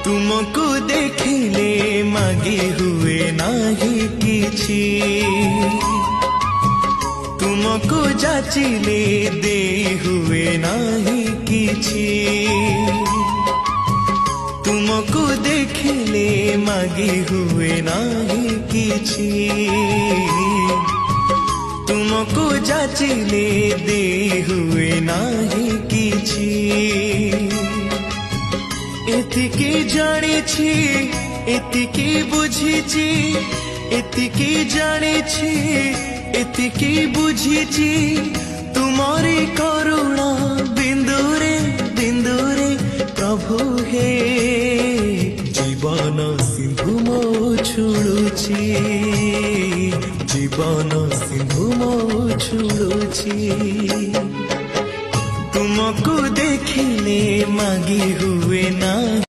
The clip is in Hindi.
तुमको देखिले मागी हुए नाही किछि, तुमको जाचिले दे हुए नाही किछि, तुमको देखिले मागी हुए नाही किछि, तुमको जाचिले दे हुए नाही किछि। एतिकी जानिछि एतिकी बुझिछि, एतिकी जानिछि एतिकी बुझिछि, तुमरी करुणा बिंदुरे बिंदुरे प्रभु हे जीवन सिंधु मो छुड़ुछि, जीवन सिंधु मो छुड़ुछि। तुमको देखिले मागी हुए ना